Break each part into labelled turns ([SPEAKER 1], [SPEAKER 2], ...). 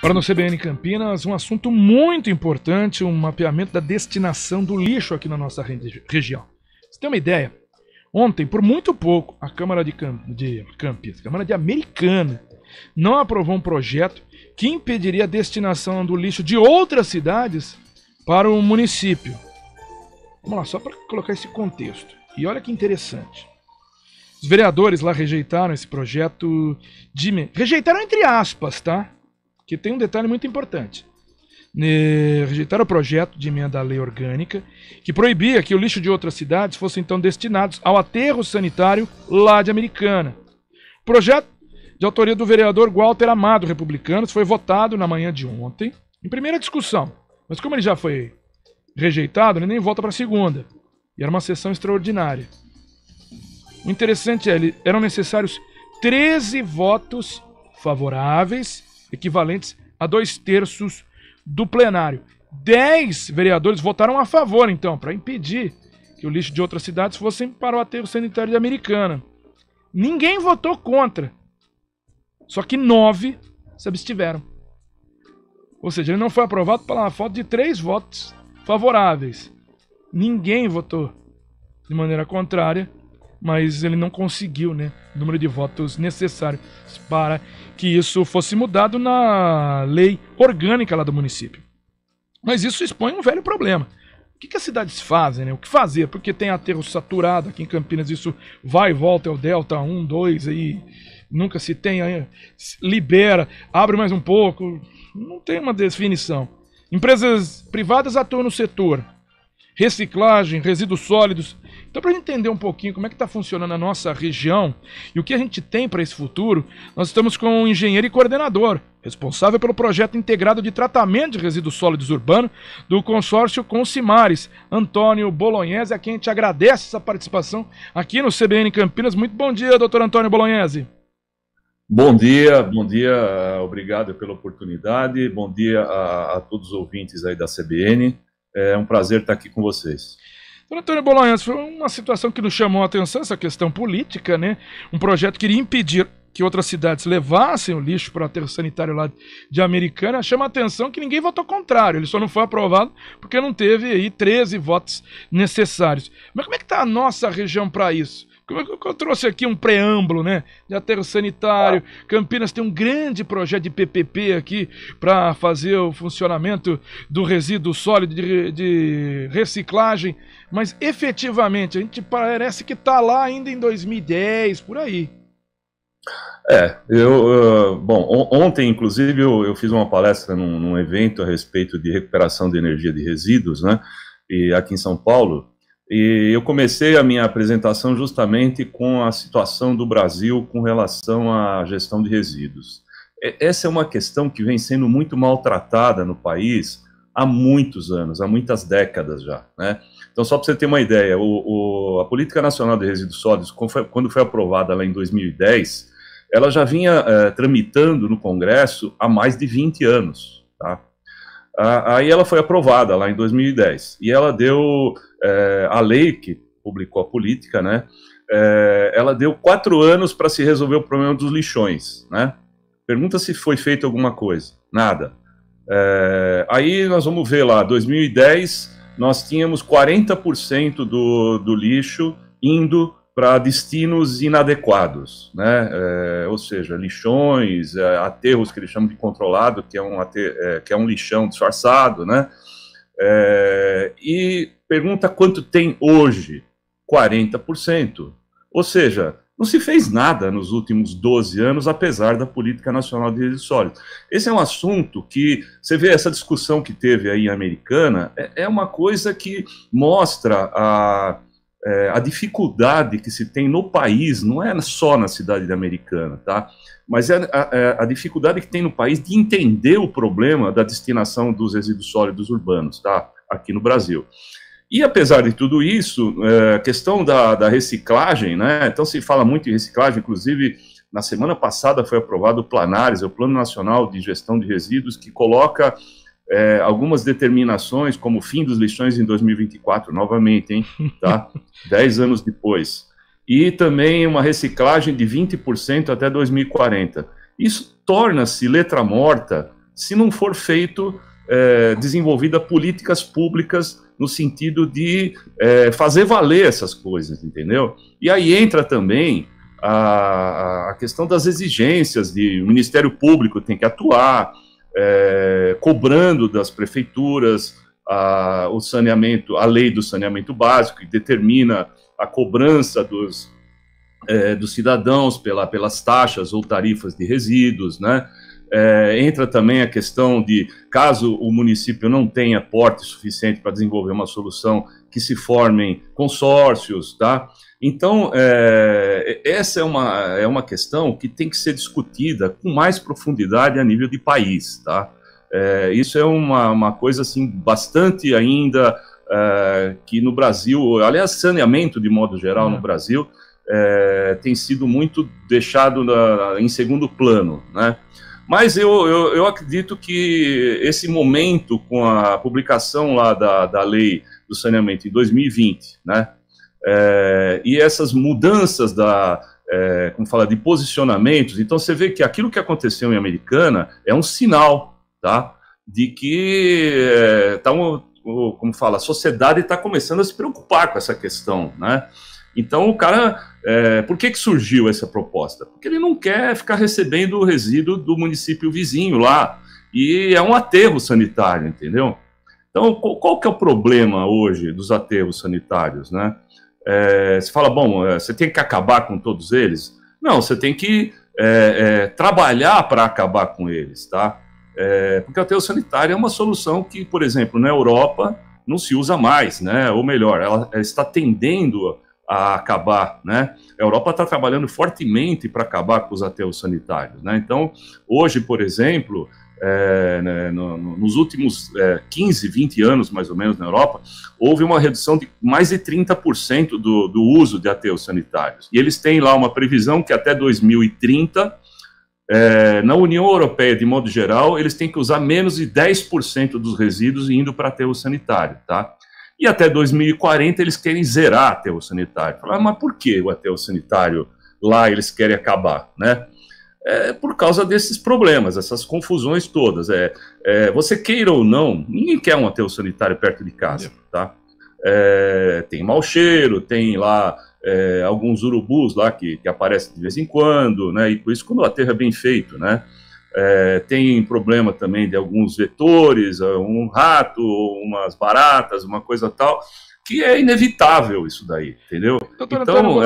[SPEAKER 1] Agora no CBN Campinas, um assunto muito importante, um mapeamento da destinação do lixo aqui na nossa região. Você tem uma ideia? Ontem, por muito pouco, a Câmara de Campinas, Câmara de Americana, não aprovou um projeto que impediria a destinação do lixo de outras cidades para o município. Vamos lá, só para colocar esse contexto. E olha que interessante. Os vereadores lá rejeitaram esse projeto de... Rejeitaram entre aspas, tá? Que tem um detalhe muito importante. Rejeitaram o projeto de emenda à lei orgânica que proibia que o lixo de outras cidades fosse então destinados ao aterro sanitário lá de Americana. O projeto, de autoria do vereador Walter Amado, republicano, foi votado na manhã de ontem, em primeira discussão. Mas como ele já foi rejeitado, ele nem volta para a segunda. E era uma sessão extraordinária. O interessante é que eram necessários 13 votos favoráveis, equivalentes a 2/3 do plenário. 10 vereadores votaram a favor, então, para impedir que o lixo de outras cidades fossem para o aterro sanitário de Americana. Ninguém votou contra. Só que 9 se abstiveram. Ou seja, ele não foi aprovado pela falta de 3 votos favoráveis. Ninguém votou de maneira contrária, mas ele não conseguiu, né, o número de votos necessários para que isso fosse mudado na lei orgânica lá do município. Mas isso expõe um velho problema. O que as cidades fazem, né? O que fazer? Porque tem aterro saturado aqui em Campinas, isso vai e volta, é o Delta 1, 2, aí nunca se tem, aí libera, abre mais um pouco, não tem uma definição. Empresas privadas atuam no setor, reciclagem, resíduos sólidos. Então, para a gente entender um pouquinho como é que está funcionando a nossa região e o que a gente tem para esse futuro, nós estamos com um engenheiro e coordenador, responsável pelo projeto integrado de tratamento de resíduos sólidos urbanos do consórcio Consimares, Antônio Bolognese, a quem a gente agradece essa participação aqui no CBN Campinas. Muito bom dia, doutor Antônio Bolognese.
[SPEAKER 2] Bom dia, obrigado pela oportunidade, bom dia a todos os ouvintes aí da CBN. É um prazer estar aqui com vocês.
[SPEAKER 1] Doutor Antônio Bolognese, foi uma situação que nos chamou a atenção, essa questão política, né? Um projeto que queria impedir que outras cidades levassem o lixo para o aterro sanitário lá de Americana. Chama a atenção que ninguém votou contrário, ele só não foi aprovado porque não teve aí 13 votos necessários. Mas como é que está a nossa região para isso? Eu trouxe aqui um preâmbulo, né, de aterro sanitário. Campinas tem um grande projeto de PPP aqui para fazer o funcionamento do resíduo sólido de reciclagem, mas efetivamente a gente parece que está lá ainda em 2010, por aí.
[SPEAKER 2] Bom, ontem inclusive eu fiz uma palestra num evento a respeito de recuperação de energia de resíduos, né, e aqui em São Paulo. E eu comecei a minha apresentação justamente com a situação do Brasil com relação à gestão de resíduos. Essa é uma questão que vem sendo muito maltratada no país há muitos anos, há muitas décadas já, né? Então, só para você ter uma ideia, a Política Nacional de Resíduos Sólidos, quando foi aprovada lá em 2010, ela já vinha tramitando no Congresso há mais de 20 anos, tá? Aí ela foi aprovada lá em 2010, e ela deu, a lei que publicou a política, né, ela deu 4 anos para se resolver o problema dos lixões, né. Pergunta se foi feito alguma coisa, nada. Aí nós vamos ver lá, 2010, nós tínhamos 40% do lixo indo para destinos inadequados, né? Ou seja, lixões, aterros que eles chamam de controlado, que é um lixão disfarçado, né? E pergunta quanto tem hoje? 40%. Ou seja, não se fez nada nos últimos 12 anos, apesar da Política Nacional de Resíduos Sólidos. Esse é um assunto que, você vê essa discussão que teve aí em Americana, é uma coisa que mostra a dificuldade que se tem no país, não é só na cidade de Americana, tá? Mas a dificuldade que tem no país de entender o problema da destinação dos resíduos sólidos urbanos, tá? Aqui no Brasil. E apesar de tudo isso, a questão da reciclagem, né? Então se fala muito em reciclagem, inclusive na semana passada foi aprovado o Planares, o Plano Nacional de Gestão de Resíduos, que coloca algumas determinações, como o fim dos lixões em 2024, novamente, hein, tá? 10 anos depois. E também uma reciclagem de 20% até 2040. Isso torna-se letra morta se não for feito, desenvolvida políticas públicas no sentido de fazer valer essas coisas, entendeu? E aí entra também a questão das exigências de o Ministério Público tem que atuar, cobrando das prefeituras o saneamento, a lei do saneamento básico, que determina a cobrança dos cidadãos pelas taxas ou tarifas de resíduos, né? Entra também a questão de, caso o município não tenha porte suficiente para desenvolver uma solução, que se formem consórcios, tá? Então, essa é uma questão que tem que ser discutida com mais profundidade a nível de país, tá? Isso é uma coisa, assim, bastante ainda que no Brasil, aliás, saneamento de modo geral no Brasil, tem sido muito deixado em segundo plano, né? Mas eu acredito que esse momento, com a publicação lá da lei do saneamento em 2020, né, e essas mudanças como fala, de posicionamentos, então você vê que aquilo que aconteceu em Americana é um sinal, tá, de que como fala, a sociedade está começando a se preocupar com essa questão, né? Então, o cara, por que surgiu essa proposta? Porque ele não quer ficar recebendo o resíduo do município vizinho lá, e é um aterro sanitário, entendeu? Então, qual que é o problema hoje dos aterros sanitários, né? Você fala, bom, você tem que acabar com todos eles? Não, você tem que trabalhar para acabar com eles, tá? Porque o aterro sanitário é uma solução que, por exemplo, na Europa não se usa mais, né? Ou melhor, ela está tendendo a acabar, né? A Europa está trabalhando fortemente para acabar com os aterros sanitários, né? Então, hoje, por exemplo, nos últimos 15, 20 anos, mais ou menos, na Europa, houve uma redução de mais de 30% do uso de aterros sanitários. E eles têm lá uma previsão que até 2030, na União Europeia, de modo geral, eles têm que usar menos de 10% dos resíduos indo para aterro sanitário, tá? E até 2040 eles querem zerar aterro sanitário. Mas por que o aterro sanitário lá eles querem acabar, né? Por causa desses problemas, essas confusões todas. Você queira ou não, ninguém quer um aterro sanitário perto de casa, tá? Tem mau cheiro, tem lá alguns urubus lá que aparecem de vez em quando, né? E por isso, quando o aterro é bem feito, né? Tem problema também de alguns vetores, um rato, umas baratas, uma coisa tal, que é inevitável isso daí, entendeu?
[SPEAKER 1] Doutor
[SPEAKER 2] então,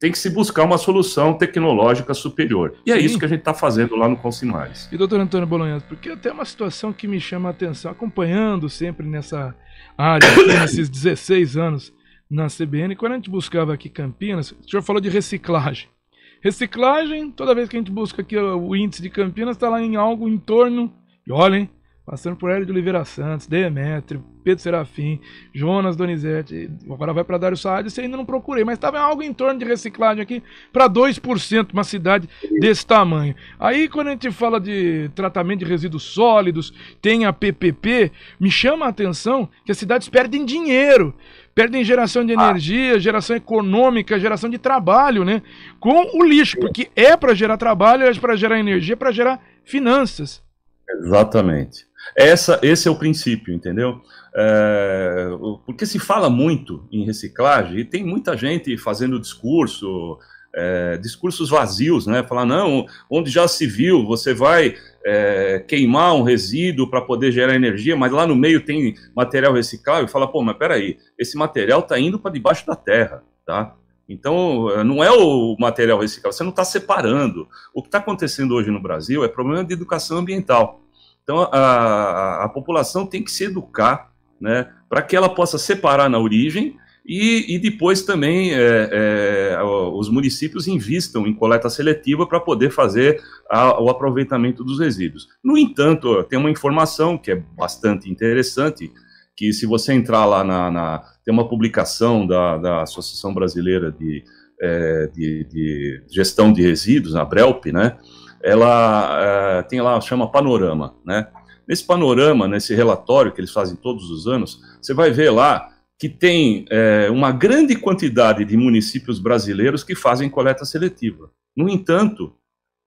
[SPEAKER 2] tem que se buscar uma solução tecnológica superior. E é isso que a gente está fazendo lá no Consimares.
[SPEAKER 1] E doutor Antônio Bolonhas, porque tem uma situação que me chama a atenção, acompanhando sempre nessa área, aqui, nesses 16 anos na CBN, quando a gente buscava aqui Campinas, o senhor falou de reciclagem. Reciclagem, toda vez que a gente busca aqui o índice de Campinas, está lá em algo em torno, e olhem, passando por Hélio de Oliveira Santos, Demétrio, Pedro Serafim, Jonas Donizete, agora vai para Dário Saad, isso ainda não procurei, mas estava em algo em torno de reciclagem aqui para 2%, uma cidade desse tamanho. Aí quando a gente fala de tratamento de resíduos sólidos, tem a PPP, me chama a atenção que as cidades perdem dinheiro, perdem geração de energia, geração econômica, geração de trabalho, né? Com o lixo, porque é para gerar trabalho, é para gerar energia, é para gerar finanças.
[SPEAKER 2] Exatamente. Esse é o princípio, entendeu? Porque se fala muito em reciclagem e tem muita gente fazendo discursos vazios, né? Falar, não, onde já se viu, você vai queimar um resíduo para poder gerar energia, mas lá no meio tem material reciclável. Fala, pô, mas peraí, esse material está indo para debaixo da terra, tá? Então, não é o material reciclável, você não está separando. O que está acontecendo hoje no Brasil é problema de educação ambiental. Então, a população tem que se educar, né, para que ela possa separar na origem e depois também os municípios investam em coleta seletiva para poder fazer o aproveitamento dos resíduos. No entanto, tem uma informação que é bastante interessante, que se você entrar lá tem uma publicação da Associação Brasileira de Gestão de Resíduos, a BRELP, né? Ela tem lá, chama Panorama, né? Nesse panorama, nesse relatório que eles fazem todos os anos, você vai ver lá que tem uma grande quantidade de municípios brasileiros que fazem coleta seletiva. No entanto,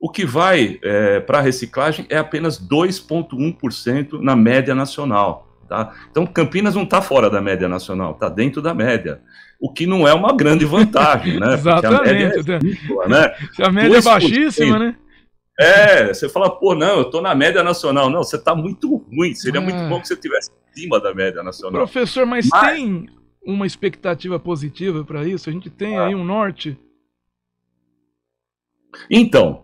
[SPEAKER 2] O que vai para a reciclagem é apenas 2,1% na média nacional. Tá? Então, Campinas não está fora da média nacional, está dentro da média. O que não é uma grande vantagem, né?
[SPEAKER 1] Exatamente.
[SPEAKER 2] Porque a média é ridícula, né?
[SPEAKER 1] Se a média é baixíssima, né?
[SPEAKER 2] Você fala, pô, não, eu estou na média nacional. Não, você está muito ruim. Seria muito bom que você estivesse acima da média nacional.
[SPEAKER 1] Professor, mas tem uma expectativa positiva para isso? A gente tem aí um norte?
[SPEAKER 2] Então,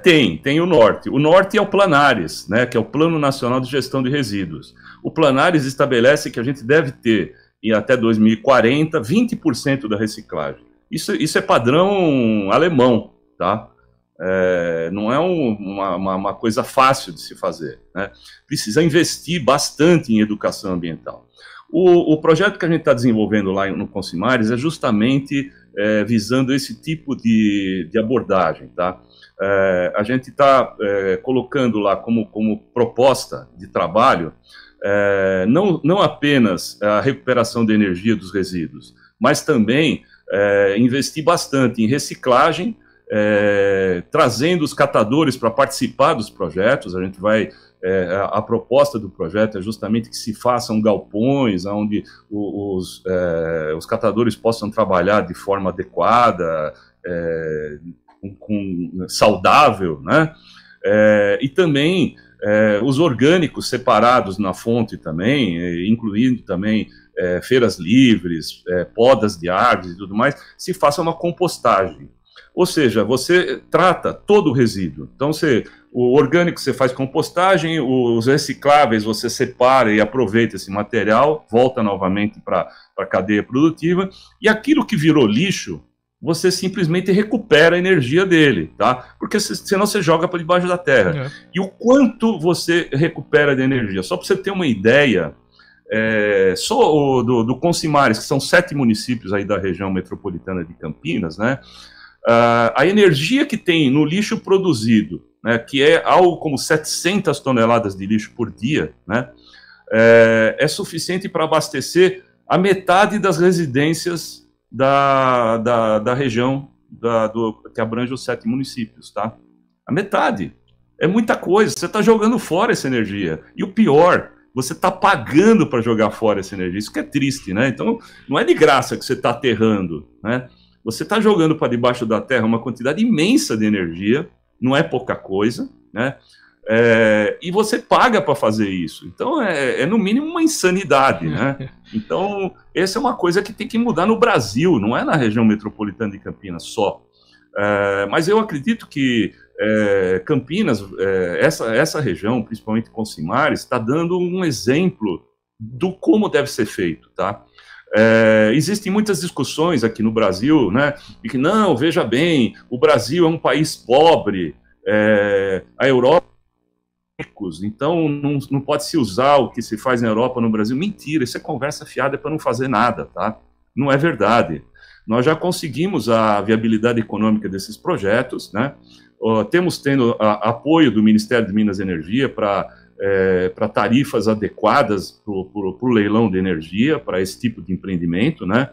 [SPEAKER 2] tem o norte. O norte é o Planares, né, que é o Plano Nacional de Gestão de Resíduos. O Planares estabelece que a gente deve ter, até 2040, 20% da reciclagem. Isso é padrão alemão, tá? Não é uma coisa fácil de se fazer, né? Precisa investir bastante em educação ambiental. O projeto que a gente está desenvolvendo lá no Consimares é justamente visando esse tipo de abordagem, tá? A gente está colocando lá como proposta de trabalho não apenas a recuperação de energia dos resíduos, mas também investir bastante em reciclagem, trazendo os catadores para participar dos projetos. A gente vai a proposta do projeto é justamente que se façam galpões onde os catadores possam trabalhar de forma adequada, saudável, né? E também os orgânicos separados na fonte também, incluindo também feiras livres, podas de árvores e tudo mais, se faça uma compostagem. Ou seja, você trata todo o resíduo. Então, o orgânico você faz compostagem, os recicláveis você separa e aproveita esse material, volta novamente para a cadeia produtiva, e aquilo que virou lixo, você simplesmente recupera a energia dele, tá? Porque senão você joga para debaixo da terra. E o quanto você recupera de energia? Só para você ter uma ideia, só do Consimares, que são 7 municípios aí da região metropolitana de Campinas, né? A energia que tem no lixo produzido, né, que é algo como 700 toneladas de lixo por dia, né, é suficiente para abastecer a metade das residências da região que abrange os 7 municípios, tá? A metade. É muita coisa. Você está jogando fora essa energia. E o pior, você está pagando para jogar fora essa energia. Isso que é triste, né? Então, não é de graça que você está aterrando, né? Você está jogando para debaixo da terra uma quantidade imensa de energia, não é pouca coisa, né? E você paga para fazer isso. Então, no mínimo uma insanidade, né? Então, essa é uma coisa que tem que mudar no Brasil, não é na região metropolitana de Campinas só. Mas eu acredito que Campinas, essa região, principalmente Consimares, está dando um exemplo do como deve ser feito, tá? Existem muitas discussões aqui no Brasil, né, de que não, veja bem, o Brasil é um país pobre, a Europa é ricos, então não pode se usar o que se faz na Europa no Brasil. Mentira, isso é conversa fiada para não fazer nada, tá? Não é verdade. Nós já conseguimos a viabilidade econômica desses projetos, né? Temos tendo apoio do Ministério de Minas e Energia para tarifas adequadas para o leilão de energia, para esse tipo de empreendimento, né?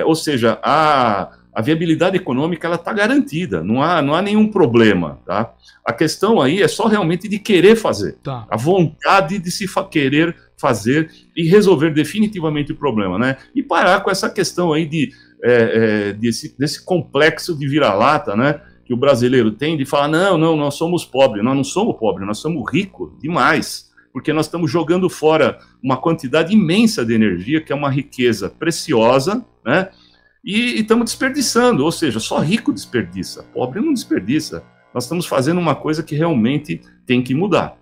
[SPEAKER 2] Ou seja, a viabilidade econômica ela está garantida, não há nenhum problema, tá? A questão aí é só realmente de querer fazer,
[SPEAKER 1] tá.
[SPEAKER 2] A vontade de se querer fazer e resolver definitivamente o problema, né? E parar com essa questão aí desse complexo de vira-lata, né? Que o brasileiro tem de falar, não, nós somos pobres. Nós não somos pobres, nós somos ricos demais, porque nós estamos jogando fora uma quantidade imensa de energia, que é uma riqueza preciosa, né? E estamos desperdiçando, ou seja, só rico desperdiça, pobre não desperdiça. Nós estamos fazendo uma coisa que realmente tem que mudar.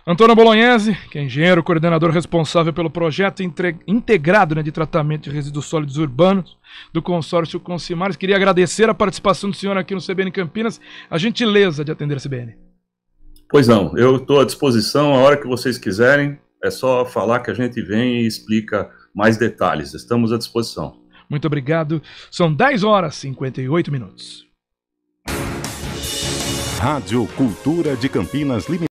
[SPEAKER 1] Antônio Bolognese, que é engenheiro, coordenador responsável pelo projeto integrado, né, de tratamento de resíduos sólidos urbanos do consórcio Consimares. Queria agradecer a participação do senhor aqui no CBN Campinas, a gentileza de atender a CBN.
[SPEAKER 2] Pois não, eu estou à disposição a hora que vocês quiserem, é só falar que a gente vem e explica mais detalhes, estamos à disposição.
[SPEAKER 1] Muito obrigado, são 10h58.
[SPEAKER 3] Rádio Cultura de Campinas Limitada.